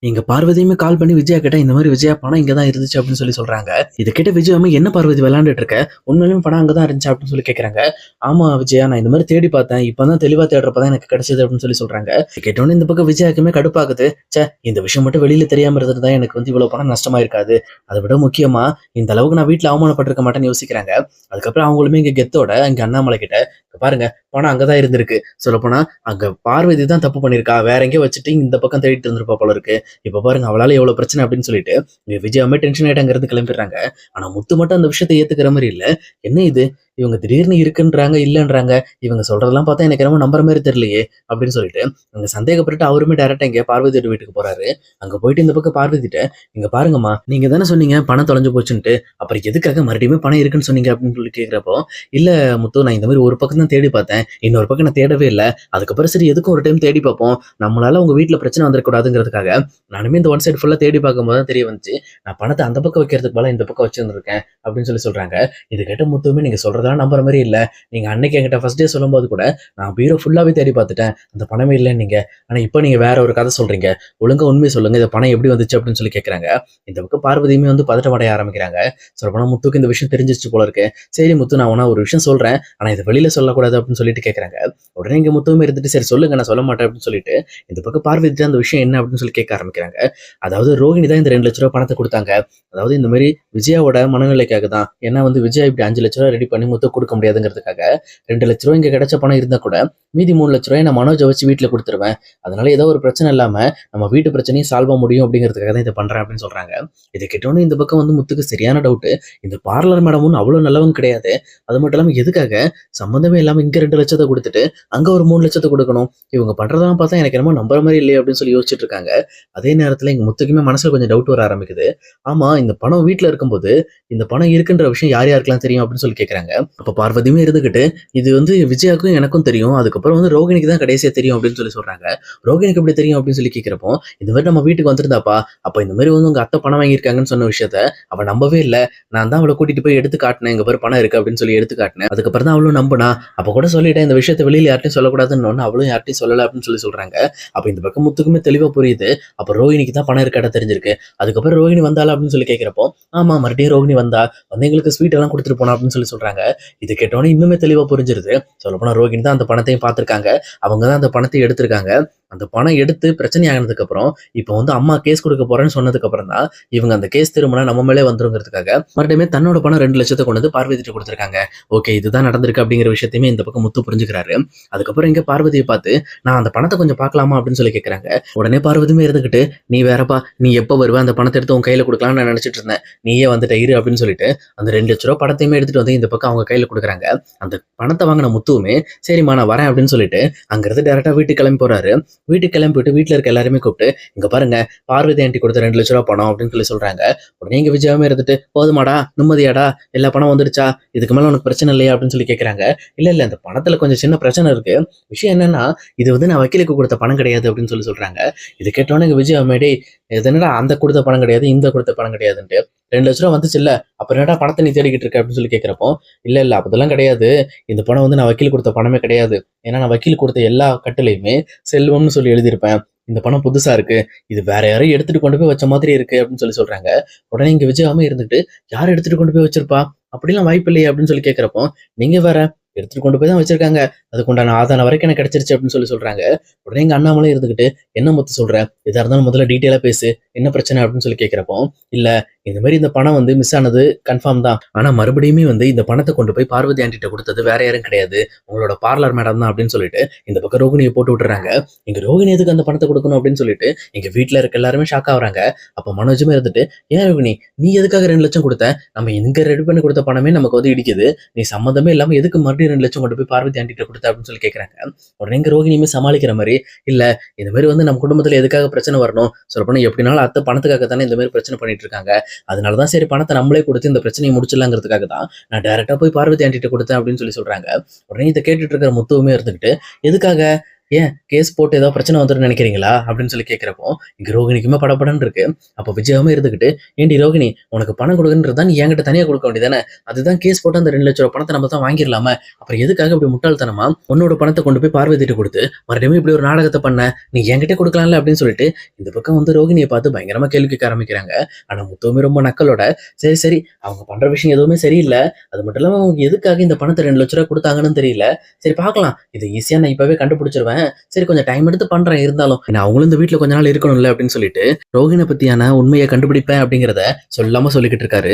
எங்க பார்வதியுமே கால் பண்ணி விஜயா கிட்ட இந்த மாதிரி விஜயா பணம் இங்க தான் இருந்துச்சு அப்படின்னு சொல்றாங்க. இதை கேட்ட விஜயாமே என்ன பார்வதி விளையாண்டுட்டு இருக்க, உண்மையிலும் பணம் அங்கதான் இருந்துச்சு அப்படின்னு கேக்குறாங்க. ஆமா விஜயா, நான் இந்த மாதிரி தேடி பார்த்தேன், இப்பதான் தெளிவா தேடுறப்பதான் எனக்கு கிடைச்சது அப்படின்னு சொல்றாங்க. கேட்டோன்னு இந்த பக்கம் விஜயாக்குமே கடுப்பாகுது. சே, இந்த விஷயம் மட்டும் வெளியில தெரியாம இருந்ததுதான் எனக்கு இவ்வளவு பணம் நஷ்டமா இருக்காது. அதை விட முக்கியமா இந்த அளவுக்கு நான் வீட்டுல அவமானப்பட்டிருக்க மாட்டேன்னு யோசிக்கிறாங்க. அதுக்கப்புறம் அவங்களுமே இங்க கெத்தோட இங்க அண்ணாமலை கிட்ட பாருங்க, பணம் அங்கதான் இருந்திருக்கு, சொல்ல போனா அங்க பார்வதி தான் தப்பு பண்ணிருக்கா, வேற எங்கேயோ வச்சுட்டு இந்த பக்கம் தேடிட்டு இருந்திருப்பா போல இருக்கு. இப்ப பாருங்க அவளால எவ்வளவு பிரச்சனை அப்படின்னு சொல்லிட்டு விஜயாமே டென்ஷன் ஆயிட்டு அங்க இருந்து கிளம்பிடுறாங்க. ஆனா முத்து மட்டும் அந்த விஷயத்தை ஏத்துக்கிற மாதிரி இல்ல. என்ன இது, இவங்க திடீர்னு இருக்குன்றாங்க இல்லன்றாங்க, இவங்க சொல்றதெல்லாம் பார்த்தா எனக்கு ரொம்ப நம்புற மாதிரி தெரியலையே அப்படின்னு சொல்லிட்டு அங்க சந்தேகப்பட்டு அவருமே டைரக்டா இங்க பார்வதியோட வீட்டுக்கு போறாரு. அங்க போயிட்டு இந்த பக்கம் பார்வதிட்ட, இங்க பாருங்கம்மா, நீங்க தானே சொன்னீங்க பணம் தொலைஞ்சு போச்சுன்ட்டு, அப்புறம் எதுக்காக மறுபடியும் பணம் இருக்குன்னு சொன்னீங்க அப்படின்னு சொல்லி கேட்கிறப்போ, இல்ல முத்து, நான் இந்த மாதிரி ஒரு பக்கம் தான் தேடி பார்த்தேன், இன்னொரு பக்கம் நான் தேடவே இல்லை. அதுக்கப்புறம் சரி எதுக்கும் ஒரு டைம் தேடி பார்ப்போம், நம்மளால உங்க வீட்டுல பிரச்சனை வந்துடக்கூடாதுங்கிறதுக்காக நானுமே இந்த ஒன் சைடு ஃபுல்லா தேடி பார்க்கும்போது தான் தெரிய வந்துச்சு, நான் பணத்தை அந்த பக்கம் வைக்கிறதுக்கு பதிலா இந்த பக்கம் வச்சிருந்திருக்கேன் அப்படின்னு சொல்றாங்க. இது கேட்ட முத்துமே, நீங்க சொல்றதெல்லாம் நம்புற மாதிரி இல்ல, நீங்க அன்னைக்கு என்கிட்ட ஃபர்ஸ்ட் டே சொல்லும்போது கூட நான் பீரோ ஃபுல்லாவே தேடி பார்த்துட்டேன், அந்த பணமே இல்லைன்னு நீங்க, ஆனா இப்போ நீங்க வேற ஒரு கதை சொல்றீங்க, ஒழுங்கா உண்மையை சொல்லுங்க, இந்த பணம் எப்படி வந்துச்சு அப்படின்னு கேட்கறாங்க. இந்த பக்கம் பார்வதியுமே பதட்டம் அடைய ஆரம்பிக்கிறாங்க. சொல்லப்போனா முத்துக்கு இந்த விஷயம் தெரிஞ்சிச்சு போல இருக்கு. சரி முத்து, நான் உன ஒரு விஷயம் சொல்றேன், ஆனா இதை வெளியில சொல்லக்கூடாது அப்படின்னு சொல்லிட்டு கேட்கறாங்க. உடனே இங்க முத்துவுமே இருந்துட்டு, சரி சொல்லுங்க, நான் சொல்ல மாட்டேன் அப்படின்னு சொல்லிட்டு இந்த பக்கம் பார்வதி அந்த விஷயம் என்ன அப்படின்னு கேட்க ஆரம்பிக்கிறாங்க. அதாவது ரோகிணி தான் இந்த 2 லட்ச ரூபாய் பணத்தை கொடுத்தாங்க. அதாவது இந்த மாதிரி விஜயாவோட மனநிலைக்காக தான். ஏன்னா விஜயா இப்படி 5 லட்ச ரூபாய் ரெடி பண்ணி முத்து கொடுக்க முடியாதுங்கிறதுக்காக 2 லட்ச ரூபாய் இங்க கிடைச்ச பணம் இருந்தா கூட மீதி 3 லட்ச ரூபாய் நான் மனோஜை வச்சு வீட்டுல கொடுத்துருவேன். அதனால ஏதோ ஒரு பிரச்சனை இல்லாம நம்ம வீட்டு பிரச்சனையும் சால்வ் ஆக முடியும் அப்படிங்கிறதுக்காக தான் இதை பண்றேன் அப்படின்னு சொல்றாங்க. இதை கேட்டோன்னு இந்த பக்கம் முத்துக்கு சரியான டவுட். இந்த பார்லர் மேடமும் அவ்வளவு நல்லவங்க கிடையாது. அது மட்டும் இல்லாம எதுக்காக சம்பந்தமே இல்லாம இங்க 2 லட்சத்தை கொடுத்துட்டு அங்க ஒரு 3 லட்சத்தை கொடுக்கணும், இவங்க பண்றதெல்லாம் பார்த்தா எனக்கு என்னமோ நம்புற மாதிரி இல்லையே அப்படின்னு யோசிச்சுட்டு இருக்காங்க. அதே நேரத்துல எங்க முத்துக்குமே மனசுல கொஞ்சம் டவுட் வர ஆரம்பிக்குது. ஆமா, இந்த பணம் வீட்டுல இருக்கும்போது இந்த பணம் இருக்குன்ற விஷயம் யார் யாருக்கெல்லாம் தெரியும் அப்படின்னு கேட்கறாங்க. அப்ப பார்வதியுமே இருந்துகிட்டு, இது விஜயாக்கும் எனக்கும் தெரியும், அதுக்கப்புறம் ரோகிணிக்கு தான் கடைசியா தெரியும் அப்படின்னு சொல்றாங்க. ரோகிணிக்கு எப்படி தெரியும் அப்படின்னு கேட்கிறப்போ, இந்த மாதிரி நம்ம வீட்டுக்கு வந்திருந்தாப்பா, அப்ப இந்த மாதிரி உங்க அத்தை பணம் வாங்கியிருக்காங்கன்னு சொன்ன விஷயத்த அவ நம்பவே இல்லை. நான் தான் அவளை கூட்டிட்டு போய் எடுத்து காட்டினேன், இங்க பேர் பணம் இருக்கு அப்படின்னு எடுத்து காட்டினேன். அதுக்கப்புறம் தான் அவளும் நம்பினா. அப்ப கூட சொல்லிட்டேன் இந்த விஷயத்த வெளியில யார்ட்டையும் சொல்லக்கூடாதுன்னு, அவளும் யார்ட்டையும் சொல்லல அப்படின்னு சொல்றாங்க. அப்ப இந்த பக்கம் முத்துக்குமே தெளிவா புரியுது. அப்ப ரோகிணிக்கு தான் பணம் இருக்காட்ட தெரிஞ்சிருக்கு. அதுக்கப்புறம் ரோகிணி வந்தாலும் அப்படின்னு கேட்கிறப்போ, ஆமா மறுபடியும் ரோகிணி வந்தா, எங்களுக்கு ஸ்வீட் எல்லாம் கொடுத்துட்டு போனா அப்படின்னு சொல்றாங்க. இது கேட்டோன்னே இன்னுமே தெளிவா புரிஞ்சிருது. சொல்ல போனா ரோகிணி தான் அந்த பணத்தையும் பார்த்திருக்காங்க, அவங்க தான் அந்த பணத்தை எடுத்திருக்காங்க. அந்த பணம் எடுத்து பிரச்சனை ஆனதுக்கு அப்புறம் இப்போ அம்மா கேஸ் கொடுக்க போறேன்னு சொன்னதுக்கு அப்புறம் தான் இவங்க அந்த கேஸ் திரும்பினா நம்ம மேலே வந்துருங்கிறதுக்காக மறுபடியும் தன்னோட பணம் 2 லட்சத்தை கொண்டு வந்து பார்வதிட்டு கொடுத்துருக்காங்க. ஓகே, இதுதான் நடந்திருக்கு அப்படிங்கிற விஷயத்தையுமே இந்த பக்கம் முத்து புரிஞ்சுக்கிறாரு. அதுக்கப்புறம் இங்க பார்வதியை பார்த்து, நான் அந்த பணத்தை கொஞ்சம் பார்க்கலாமா அப்படின்னு கேட்கறாங்க. உடனே பார்வதியுமே இருந்துகிட்டு, நீ வேறப்பா, நீ எப்போ வருவ, அந்த பணத்தை எடுத்து உன் கையில கொடுக்கலாம்னு நான் நினைச்சிட்டு இருந்தேன், நீயே வந்துட்ட இரு அப்படின்னு சொல்லிட்டு அந்த 2 லட்ச ரூபாய் பணத்தையுமே எடுத்துட்டு வந்து இந்த பக்கம் அவங்க கையில கொடுக்குறாங்க. அந்த பணத்தை வாங்கின முத்துவுமே சரிம்மா நான் வரேன் அப்படின்னு சொல்லிட்டு அங்கிருந்து டேரக்டா வீட்டுக்கு கிளம்பி போறாரு. வீட்டுக்கு கிளம்பிட்டு வீட்டுல இருக்க எல்லாருமே கூப்பிட்டு, இங்க பாருங்க, பார்வதி ஆண்டி கொடுத்த 2 லட்ச ரூபாய் பணம் அப்படின்னு சொல்றாங்க. உடனே இங்க விஜயாவே இருந்துட்டு, போதுமாடா, நிம்மதியாடா, எல்லா பணம் வந்துடுச்சா, இதுக்கு மேல உனக்கு பிரச்சனை இல்லையா அப்படின்னு கேட்கறாங்க. இல்ல இல்ல, அந்த பணத்துல கொஞ்சம் சின்ன பிரச்சனை இருக்கு, விஷயம் என்னன்னா இது நான் வக்கீலுக்கு கொடுத்த பணம் கிடையாது அப்படின்னு சொல்றாங்க. இது கேட்டோன்னே இங்க விஜயாமேடி, இது என்னடா அந்த கொடுத்த பணம் கிடையாது, இந்த கொடுத்த பணம் கிடையாதுன்ட்டு, 2 லட்ச ரூபா வந்துச்சு இல்ல, அப்புறம் என்னடா பணத்தை நீ தேடிக்கிட்டு இருக்க அப்படின்னு கேட்கிறப்போ, இல்ல இல்ல அதெல்லாம் கிடையாது, இந்த பணம் நான் வக்கீல் கொடுத்த பணமே கிடையாது, ஏன்னா நான் வக்கீல் கொடுத்த எல்லா கட்டுலையுமே செல்வம்னு சொல்லி எழுதியிருப்பேன், இந்த பணம் புதுசா இருக்கு, இது வேற யாரையும் எடுத்துட்டு கொண்டு போய் வச்ச மாதிரி இருக்கு அப்படின்னு சொல்றாங்க. உடனே இங்க விஜயாம இருந்துட்டு, யார் எடுத்துட்டு கொண்டு போய் வச்சிருப்பா, அப்படிலாம் வாய்ப்பு இல்லையே அப்படின்னு கேட்கிறப்போ, நீங்க வேற, எடுத்துட்டு கொண்டு போய் தான் வச்சிருக்காங்க, அதுக்குண்டான ஆதாரம் வரைக்கும் எனக்கு கிடைச்சிருச்சு அப்படின்னு சொல்றாங்க. உடனே எங்க அண்ணாமலை இருந்துகிட்டு, என்ன முத்து சொல்ற, எதா இருந்தாலும் முதல்ல டீட்டெயிலா பேசு, என்ன பிரச்சனை அப்படின்னு கேட்கிறப்போ, இல்ல இந்த மாதிரி இந்த பணம் மிஸ் ஆனது கன்ஃபார்ம் தான், ஆனா மறுபடியுமே இந்த பணத்தை கொண்டு போய் பார்வதி ஆண்டிட்ட கொடுத்தது வேற யாரும் கிடையாது, உங்களோட பார்லர் மேடம் தான் அப்படின்னு சொல்லிட்டு இந்த பக்கம் ரோகிணியை போட்டு விட்டுறாங்க. இங்க ரோகிணி எதுக்கு அந்த பணத்தை கொடுக்கணும் அப்படின்னு சொல்லிட்டு எங்க வீட்டுல இருக்க எல்லாருமே ஷாக் ஆகுறாங்க. அப்ப மனோஜுமே இருந்துட்டு, ஏன் ரோகிணி, நீ எதுக்காக 2 லட்சம் கொடுத்த, நம்ம இங்க ரெடி பண்ணி கொடுத்த பணமே நமக்கு இடிக்குது, நீ சம்மந்தமே இல்லாம எதுக்கு மறுபடியும் 2 லட்சம் கொண்டு போய் பார்வதி ஆண்டிட்ட கொடுத்த அப்படின்னு கேட்கறாங்க. உடனே இங்க ரோகிணியுமே சமாளிக்கிற மாதிரி, இல்ல இந்த மாதிரி நம்ம குடும்பத்துல எதுக்காக பிரச்சனை வரணும், சொல்லப்போனா எப்படினாலும் அத்தை பணத்துக்காக தானே இந்த மாதிரி பிரச்சனை பண்ணிட்டு இருக்காங்க, அதனாலதான் சரி பணத்தை நம்மளே கொடுத்து இந்த பிரச்சனையை முடிச்சிடலாங்கிறதுக்காக தான் நான் டைரக்டா போய் பார்வதி ஆண்டிட்ட கொடுத்தேன் அப்படின்னு சொல்றாங்க. உடனே இதை கேட்டுட்டு இருக்கிற முத்துவுமே இருந்துகிட்டு, எதுக்காக ஏன் கேஸ் போட்டு ஏதாவது பிரச்சனை வந்துரும்னு நினைக்கிறீங்களா அப்படின்னு சொல்லி கேட்கிறப்போ இங்க ரோகிணிக்குமே படபடன்னு இருக்கு. அப்ப விஜயாவும் இருந்துகிட்டு, ஏண்டி ரோகிணி, உனக்கு பணம் கொடுக்குன்றதா நீ என்கிட்ட தனியா கொடுக்க வேண்டியதானே, அதுதான் கேஸ் போட்டு அந்த 2,00,000 பணத்தை நம்ம தான் வாங்கிடலாமா, அப்புறம் எதுக்காக இப்படி முட்டாள்தனமா உன்னோட பணத்தை கொண்டு போய் பார்வதிட்டு கொடுத்து மறுபடியும் இப்படி ஒரு நாடகத்தை பண்ண, நீ என்கிட்ட கொடுக்கலாம்ல அப்படின்னு சொல்லிட்டு இந்த பக்கம் வந்து ரோகிணியை பார்த்து பயங்கரமா கேள்வி கேட்க ஆரம்பிக்கிறாங்க. ஆனா முத்துவுமே ரொம்ப நக்கலோட, சரி சரி அவங்க பண்ற விஷயம் எதுவுமே சரியில்லை, அது மட்டும் இல்லாம அவங்க எதுக்காக இந்த பணத்தை 2,00,000 கொடுத்தாங்கன்னு தெரியல, சரி பார்க்கலாம், இது ஈஸியா நான் இப்பவே கண்டுபிடிச்சிருவேன், சரி கொஞ்சம் டைம் எடுத்து பண்றேன், இருந்தாலும் ஏன்னா அவங்களும் இந்த வீட்ல கொஞ்ச நாள் இருக்கணும்ல அப்படின்னு சொல்லிட்டு ரோகிணி பத்தியான உண்மையை கண்டுபிடிப்பேன் அப்படிங்கிறத சொல்லாம சொல்லிக்கிட்டு இருக்காரு.